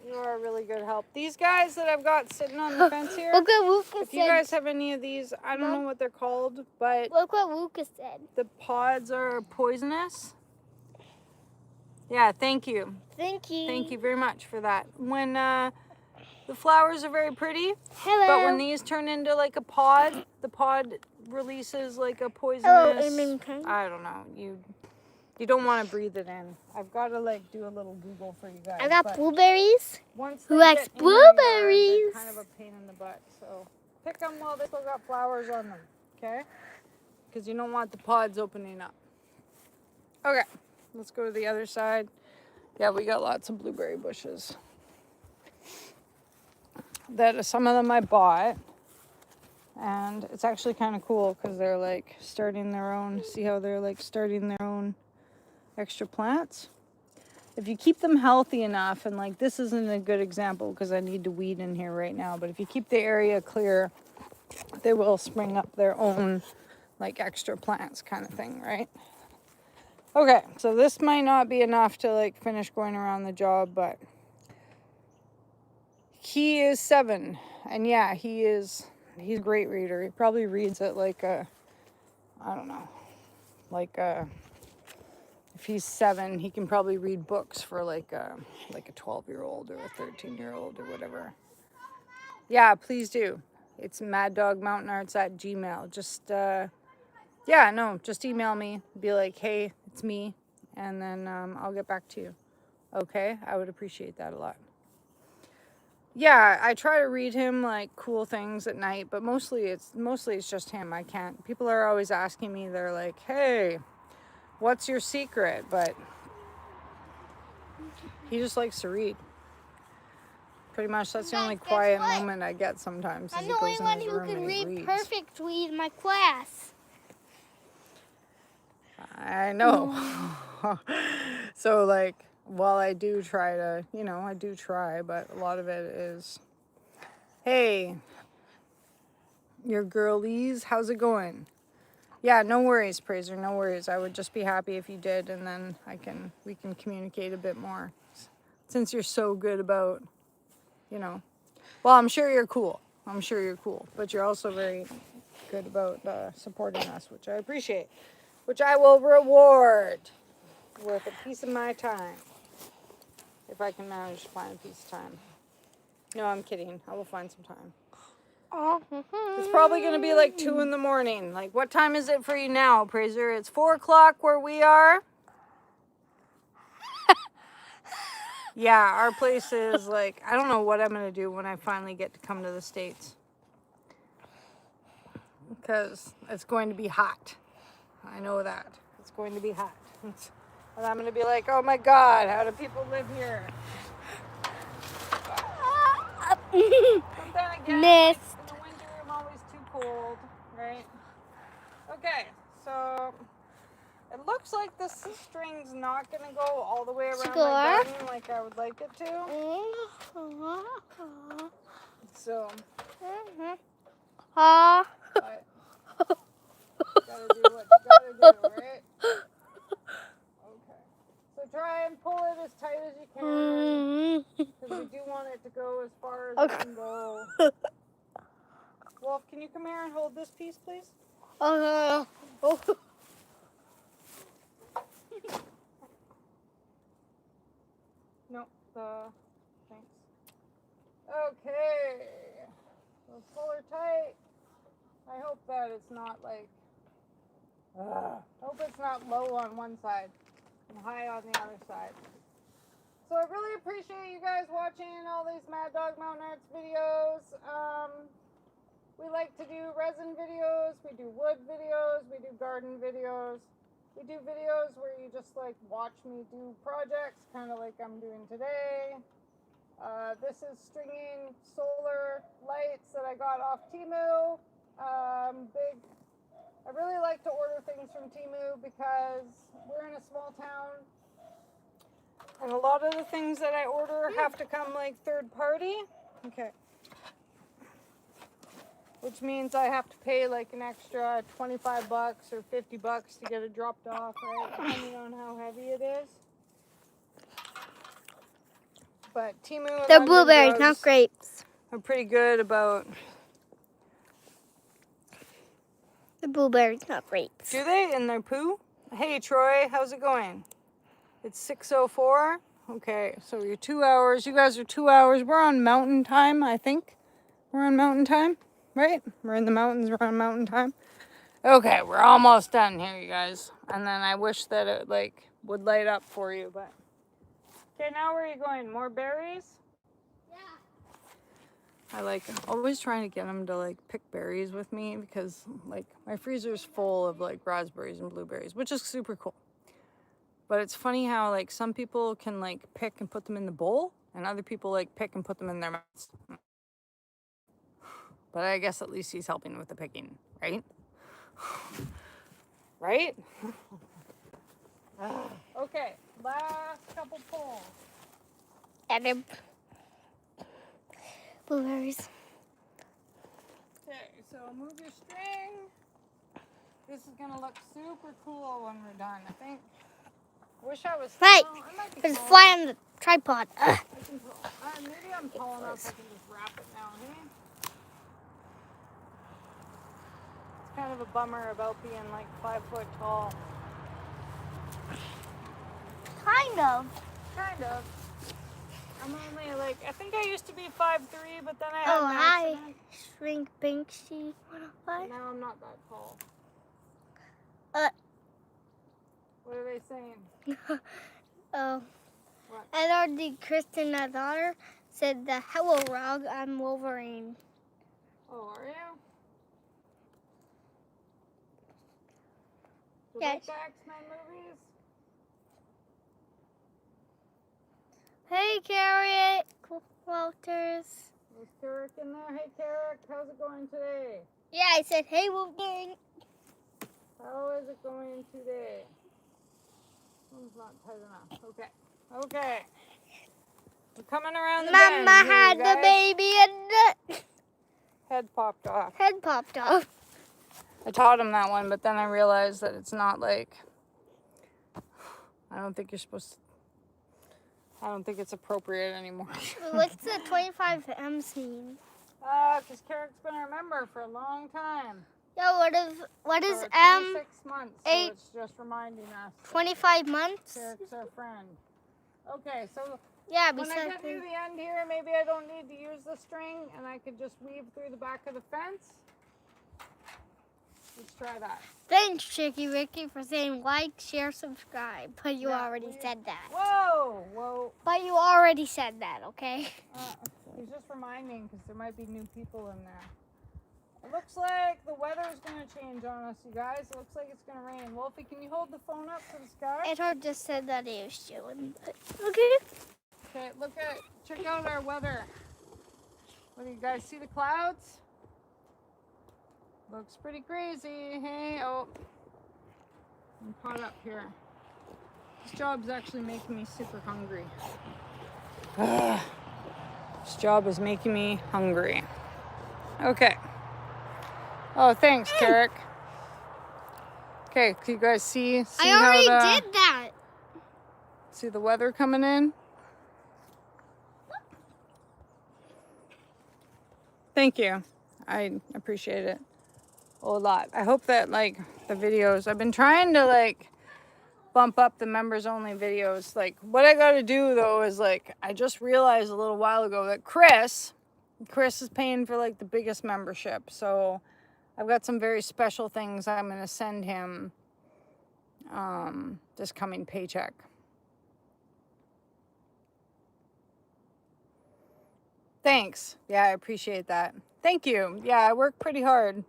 You are a really good help. These guys that I've got sitting on the fence here,
Look what Lucas
if you
said.
guys have any of these, I don't know what they're called, but
Look what Lucas said.
the pods are poisonous. Yeah, thank you.
Thank you.
Thank you very much for that. When the flowers are very pretty,
Hello.
but when these turn into like a pod, the pod releases like a poisonous, I don't know, you don't want to breathe it in. I've got to like do a little Google for you guys.
I got blueberries.
Once
Who
they
likes
get in your yard,
blueberries?
they're kind of a pain in the butt. So pick them while they still got flowers on them, okay? Because you don't want the pods opening up. Okay, let's go to the other side. Yeah, we got lots of blueberry bushes. Some of them I bought. And it's actually kind of cool because they're like starting their own. See how they're like starting their own extra plants? If you keep them healthy enough, and like this isn't a good example because I need to weed in here right now, but if you keep the area clear, they will spring up their own like extra plants kind of thing, right? Okay, so this might not be enough to like finish going around the job, but he is 7, and yeah, he's a great reader. He probably reads at like I don't know, like if he's 7, he can probably read books for like a 12-year-old or a 13-year-old or whatever. Yeah, please do. It's Maddogmountainarts@gmail. Just just email me. Be like, hey, it's me, and then I'll get back to you. Okay, I would appreciate that a lot. Yeah, I try to read him like cool things at night, but mostly it's just him. I can't. People are always asking me. They're like, "Hey, what's your secret?" But he just likes to read. Pretty much, that's the only quiet moment I get sometimes.
I'm the only one who can read perfectly in my class.
I know. So like Well, I do try to, I do try, but a lot of it is, hey, your girlies, how's it going? Yeah, no worries, Praiser, no worries. I would just be happy if you did, and then we can communicate a bit more. Since you're so good about, well, I'm sure you're cool. But you're also very good about supporting us, which I appreciate, which I will reward with a piece of my time. If I can manage to find a piece of time. No, I'm kidding. I will find some time. It's probably going to be like 2 in the morning. Like, what time is it for you now, Praiser? It's 4 o'clock where we are. Yeah, our place is like, I don't know what I'm going to do when I finally get to come to the States. Because it's going to be hot. I know that. It's going to be hot. And I'm going to be like, oh my God, how do people live here? But then again,
Missed.
in the winter, I'm always too cold, right? Okay, so it looks like this string's not going to go all the way around my garden like I would like it to. So, but you gotta do what you gotta do, right? Okay. So try and pull it as tight as you can, because we do want it to go as far as it can go. Wolf, can you come here and hold this piece, please? No, thanks. Okay. So pull her tight. I hope that it's not like, hope it's not low on one side and high on the other side. So I really appreciate you guys watching all these Mad Dog Mountain Arts videos. We like to do resin videos, we do wood videos, we do garden videos. We do videos where you just like watch me do projects, kind of like I'm doing today. This is stringing solar lights that I got off Temu. I really like to order things from Temu because we're in a small town. And a lot of the things that I order have to come like third party. Okay. Which means I have to pay like an extra $25 or $50 to get it dropped off, right? Depending on how heavy it is. But Temu and
They're
London
blueberries,
Drugs
not grapes.
are pretty good about.
The blueberries, not grapes.
Do they in their poo? Hey Troy, how's it going? It's 6:04. Okay, so you're 2 hours. You guys are 2 hours. We're on mountain time, I think. We're on mountain time, right? We're in the mountains. We're on mountain time. Okay, we're almost done here, you guys. And then I wish that it like would light up for you, but. Okay, now where are you going? More berries?
Yeah.
I like always trying to get them to like pick berries with me because like my freezer's full of like raspberries and blueberries, which is super cool. But it's funny how like some people can like pick and put them in the bowl and other people like pick and put them in their mouths. But I guess at least he's helping with the picking, right? Right? Okay, last couple pulls.
And they're blueberries.
Okay, so move your string. This is gonna look super cool when we're done, I think. Wish I was.
Right.
Well, I might be
It's
tall
fly
enough.
on the tripod.
Maybe I'm tall enough I can just wrap it now, hey? It's kind of a bummer about being like 5 foot tall.
Kind of.
Kind of. I'm only like, I think I used to be 5'3", but then I had an accident.
Shrink Banksy.
And now I'm not that tall. What are they saying?
Oh.
What?
And our Kristen, our daughter, said the hello Rog, I'm Wolverine.
Oh, are you? Do you
Yes.
like the X-Men movies?
Hey, Carrot Walters.
Is Carrick in there? Hey, Carrick, how's it going today?
Yeah, I said, hey, Wolverine.
How is it going today? One's not tight enough. Okay. Okay. We're coming around the
Mama
bend here,
had
you
the
guys.
baby and
Head popped off.
the head popped off.
I taught him that one, but then I realized that it's not like, I don't think you're supposed to, I don't think it's appropriate anymore.
What's the 25 M's mean?
Because Carrick's been a member for a long time.
Yeah, what is
For
M?
26 months, so
eight-
it's just reminding us.
25 months?
Carrick's our friend. Okay, so
Yeah,
when I
besides
get near the end here, maybe I don't need to use the string and I could just weave through the back of the fence. Let's try that.
Thanks, Tricky Ricky, for saying like, share, subscribe. But you
Yeah,
already said that.
Whoa.
But you already said that, okay?
He's just reminding because there might be new people in there. It looks like the weather's going to change on us, you guys. It looks like it's going to rain. Wolfie, can you hold the phone up to the sky?
Edward just said that he was chilling. But okay.
Okay, check out our weather. What do you guys see the clouds? Looks pretty crazy. Hey, oh, I'm caught up here. This job's actually making me super hungry. This job is making me hungry. Okay. Oh, thanks, Carrick. Okay, can you guys see
I already did that.
See the weather coming in? Thank you. I appreciate it a lot. I hope that like the videos, I've been trying to like bump up the members only videos. Like what I got to do though is like, I just realized a little while ago that Chris is paying for like the biggest membership. So I've got some very special things I'm going to send him this coming paycheck. Thanks. Yeah, I appreciate that. Thank you. Yeah, I work pretty hard.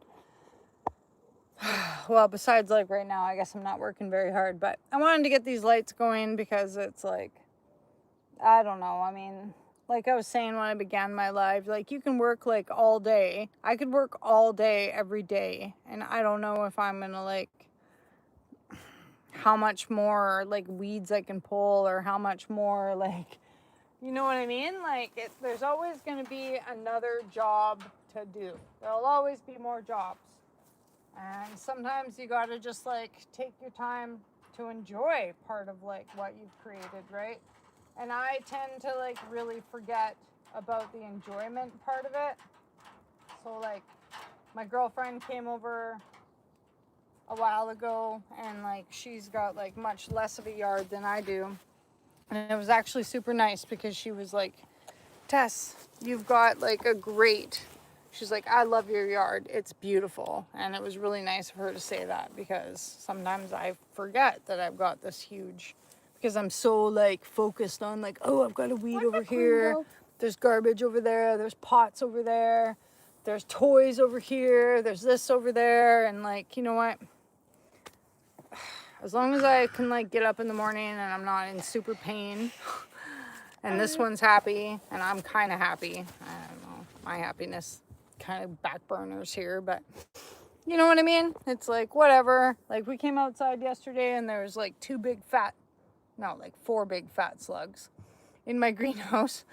Well, besides like right now, I guess I'm not working very hard, but I wanted to get these lights going because it's like, I don't know. I mean, like I was saying when I began my live, like you can work like all day. I could work all day, every day. And I don't know if I'm going to like, how much more like weeds I can pull or how much more like, you know what I mean? Like there's always going to be another job to do. There'll always be more jobs. And sometimes you got to just like take your time to enjoy part of like what you've created, right? And I tend to like really forget about the enjoyment part of it. So like my girlfriend came over a while ago and like she's got like much less of a yard than I do. And it was actually super nice because she was like, Tess, you've got like a great, she's like, I love your yard. It's beautiful. And it was really nice of her to say that because sometimes I forget that I've got this huge, because I'm so like focused on like, oh, I've got a weed over here. There's garbage over there. There's pots over there. There's toys over here. There's this over there. And like, you know what? As long as I can like get up in the morning and I'm not in super pain and this one's happy and I'm kind of happy. I don't know. My happiness kind of back burners here, but you know what I mean? It's like, whatever. Like we came outside yesterday and there was like 4 big fat slugs in my greenhouse.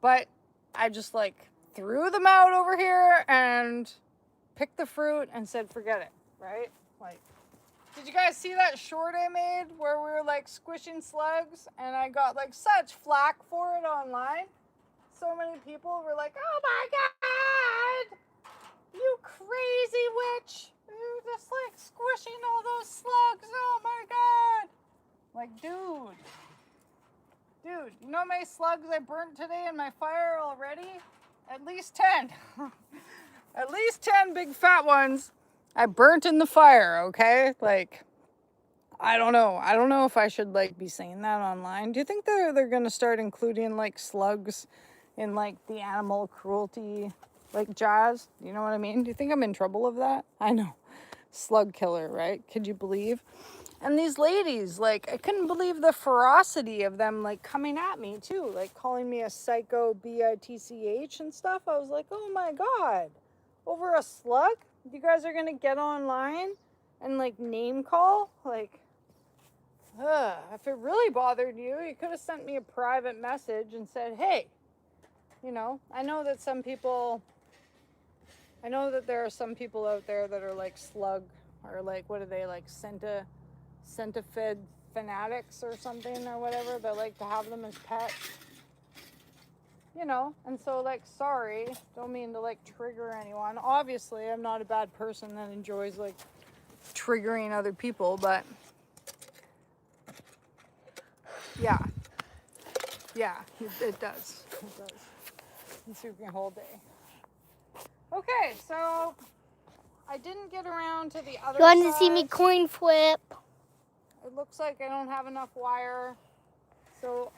But I just like threw them out over here and picked the fruit and said, forget it, right? Like, did you guys see that short I made where we were like squishing slugs and I got like such flack for it online? So many people were like, oh my God, you crazy witch. You're just like squishing all those slugs. Oh my God. Like, dude, you know how many slugs I burnt today in my fire already? At least 10. At least 10 big fat ones I burnt in the fire, okay? Like, I don't know. I don't know if I should, like, be saying that online. Do you think they're going to start including, like, slugs in, like, the animal cruelty, like, jazz? You know what I mean? Do you think I'm in trouble of that? I know. Slug killer, right? Could you believe? And these ladies, like, I couldn't believe the ferocity of them, like, coming at me, too. Like, calling me a psycho, bitch and stuff. I was like, oh, my God. Over a slug? You guys are going to get online and, like, name call? Like, If it really bothered you, you could have sent me a private message and said, hey, you know, I know that there are some people out there that are like slug or like, what are they, like centipede fanatics or something or whatever, that like to have them as pets. You know, and so like, sorry, don't mean to like trigger anyone. Obviously, I'm not a bad person that enjoys like triggering other people, but yeah, it does. It does. It took me a whole day. Okay, so I didn't get around to the other
You want to
side.
see me coin flip?
It looks like I don't have enough wire, so.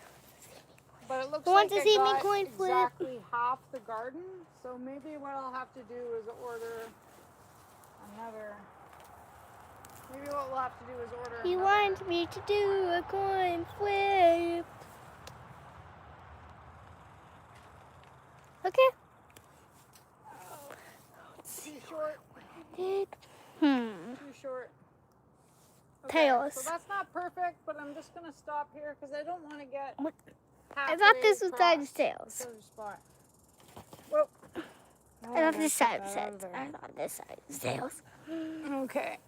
But it looks
You
like
want to
I
see me
got
coin flip?
exactly half the garden. So maybe what I'll have to do is order another. Maybe what we'll have to do is order
He
another.
wants me to do a coin flip. Okay.
Too short.
Too
Too short. Okay,
Tails.
so that's not perfect, but I'm just gonna stop here because I don't want to get.
I thought this was
halfway
Dad's tails.
across the spot. Whoa.
I thought this side was tails. I thought this side was tails.
Okay.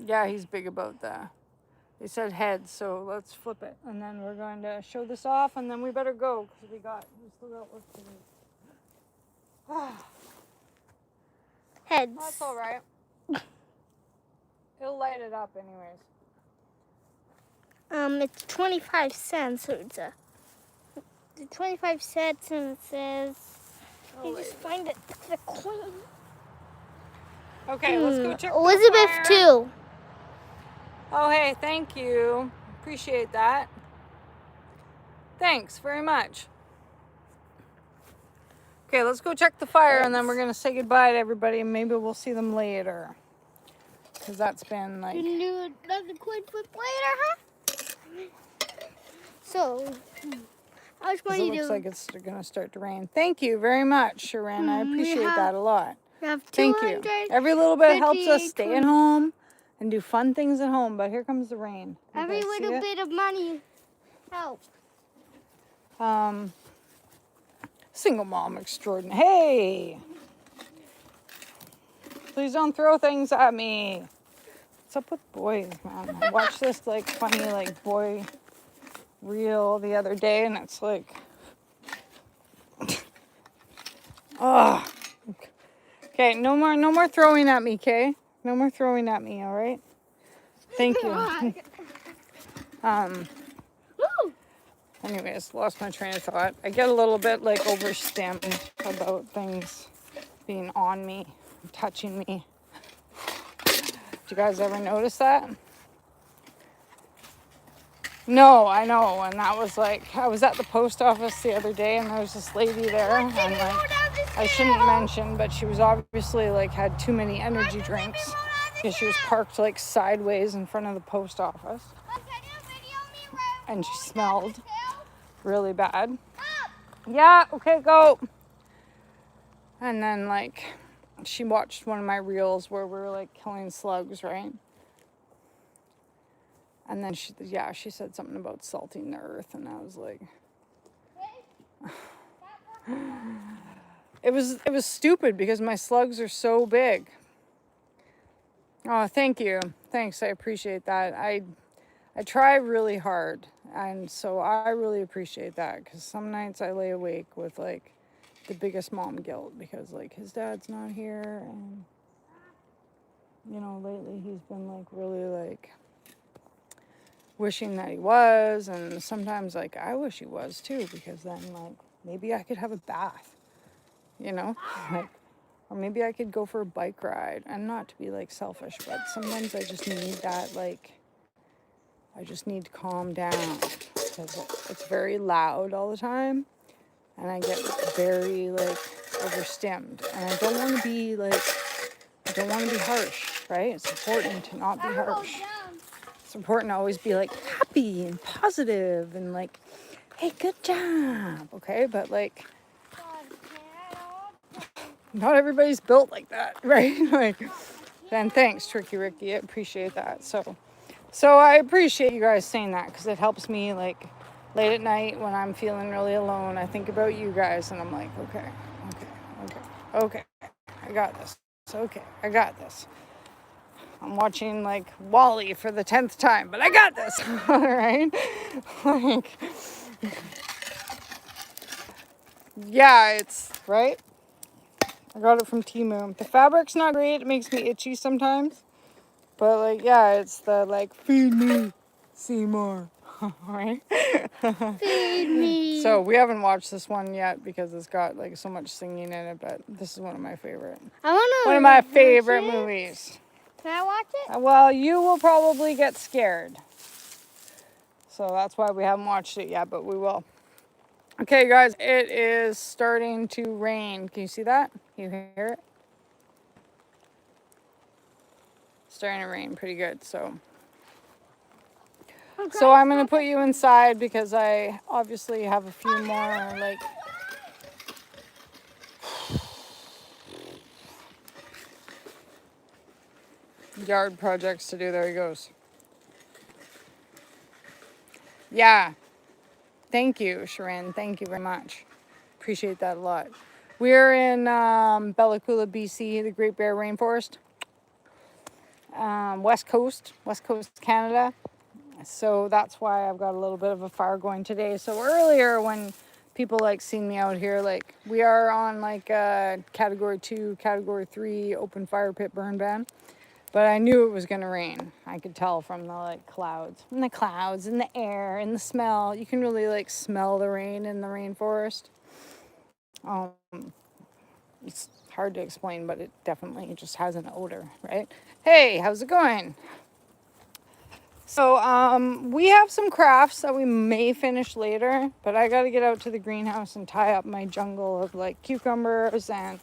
Yeah, he's big about that. They said heads, so let's flip it, and then we're going to show this off, and then we better go because we still got work to do.
Heads.
That's all right. It'll light it up, anyways.
It's 25 cents, so it's 25 cents, and it says. You just find it. It's a coin.
Okay, let's go check
Elizabeth
the fire.
too.
Oh, hey, thank you. Appreciate that. Thanks very much. Okay, let's go check the fire, and then we're going to say goodbye to everybody, and maybe we'll see them later. Because that's been like...
You can do another coin flip later, huh? So, I was going to do...
It looks like it's going to start to rain. Thank you very much, Sharon. I appreciate that a lot.
We have
Thank you. Every little bit helps us stay at home and do fun things at home, but here comes the rain. You
Every
guys see
little
it?
bit of money helps.
Single mom extraordinary. Hey! Please don't throw things at me. What's up with boys, man? I watched this like funny like boy reel the other day, and it's like, oh. Okay, no more throwing at me, okay? No more throwing at me, all right? Thank you. Anyways, lost my train of thought. I get a little bit like overstimmed about things being on me, touching me. Do you guys ever notice that? No, I know. And that was like, I was at the post office the other day, and there was this lady there, and like, I shouldn't mention, but she was obviously like had too many energy drinks because she was parked like sideways in front of the post office, and she smelled really bad. Yeah, okay, go. And then like, she watched one of my reels where we were like killing slugs, right? And then she said something about salting the earth, and I was like, it was stupid because my slugs are so big. Oh, thank you. Thanks, I appreciate that. I try really hard, and so I really appreciate that, because some nights I lay awake with like the biggest mom guilt because like his dad's not here, and you know, lately he's been like really like wishing that he was, and sometimes like I wish he was too, because then like maybe I could have a bath, you know, like, or maybe I could go for a bike ride, and not to be like selfish, but sometimes I just need that, like I just need to calm down because it's very loud all the time, and I get very like overstimmed, and I don't want to be like, I don't want to be harsh, right? It's important to not be harsh. It's important to always be like happy and positive and like, hey, good job, okay? But like, not everybody's built like that, right? Like, and thanks, Tricky Ricky, I appreciate that. So So I appreciate you guys saying that because it helps me like late at night when I'm feeling really alone. I think about you guys and I'm like, okay, I got this. Okay, I got this. I'm watching like Wall-E for the 10th time, but I got this. All right. Like, yeah, it's right. I got it from Temu. The fabric's not great. It makes me itchy sometimes. But like, yeah, it's the like, feed me, Seymour. Right?
Feed me.
So we haven't watched this one yet because it's got like so much singing in it, but this is one of my favorite.
I want to.
One of my favorite movies.
Can I watch it?
Well, you will probably get scared. So that's why we haven't watched it yet, but we will. Okay, guys, it is starting to rain. Can you see that? Can you hear it? It's starting to rain pretty good, so. So I'm going to put you inside because I obviously have a few more, like, yard projects to do. There he goes. Yeah. Thank you, Sharon. Thank you very much. Appreciate that a lot. We're in Bella Coola, BC, the Great Bear Rainforest. West Coast Canada. So that's why I've got a little bit of a fire going today. So earlier when people like seen me out here, like we are on like a category 2, category 3 open fire pit burn ban. But I knew it was gonna rain. I could tell from the like clouds. And the clouds and the air and the smell. You can really like smell the rain in the rainforest. It's hard to explain, but it definitely just has an odor, right? Hey, how's it going? So we have some crafts that we may finish later, but I got to get out to the greenhouse and tie up my jungle of like cucumbers and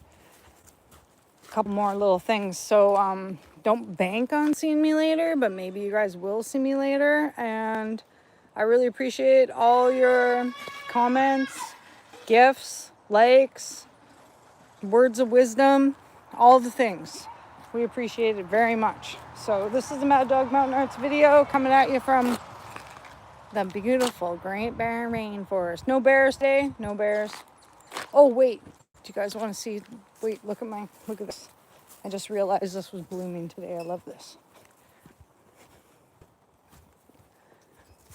a couple more little things. So don't bank on seeing me later, but maybe you guys will see me later. And I really appreciate all your comments, gifts, likes, words of wisdom, all the things. We appreciate it very much. So this is the Maddogmountainarts video coming at you from the beautiful Great Bear Rainforest. No bears today, no bears. Oh wait, do you guys want to see? Wait, look at this. I just realized this was blooming today. I love this.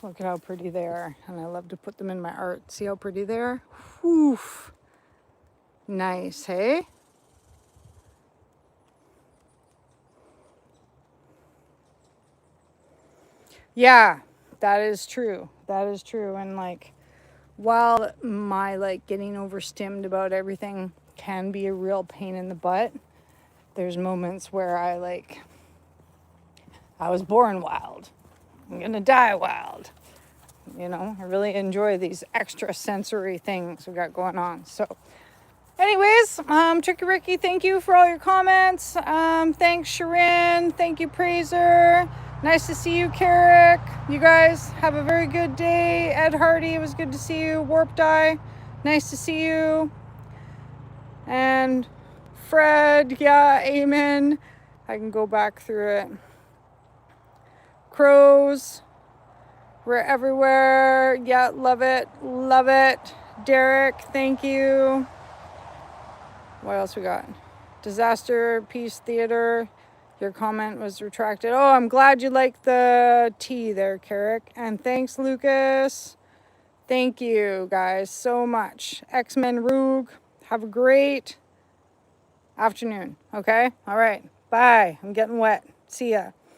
Look at how pretty they are, and I love to put them in my art. See how pretty they are? Whew. Nice, hey? Yeah, that is true. That is true. And like, while my like getting overstimmed about everything can be a real pain in the butt, there's moments where I was born wild. I'm gonna die wild. You know, I really enjoy these extra sensory things we got going on. So anyways, Tricky Ricky, thank you for all your comments. Thanks, Sharon. Thank you, Praiser. Nice to see you, Carrick. You guys have a very good day. Ed Hardy, it was good to see you. Warp Die, nice to see you. And Fred, yeah, amen. I can go back through it. Crows, we're everywhere. Yeah, love it. Love it. Derek, thank you. What else we got? Disaster Peace Theater. Your comment was retracted. Oh, I'm glad you liked the tea there, Carrick. And thanks, Lucas. Thank you, guys, so much. X-Men Roog, have a great afternoon, okay? All right, bye. I'm getting wet. See ya.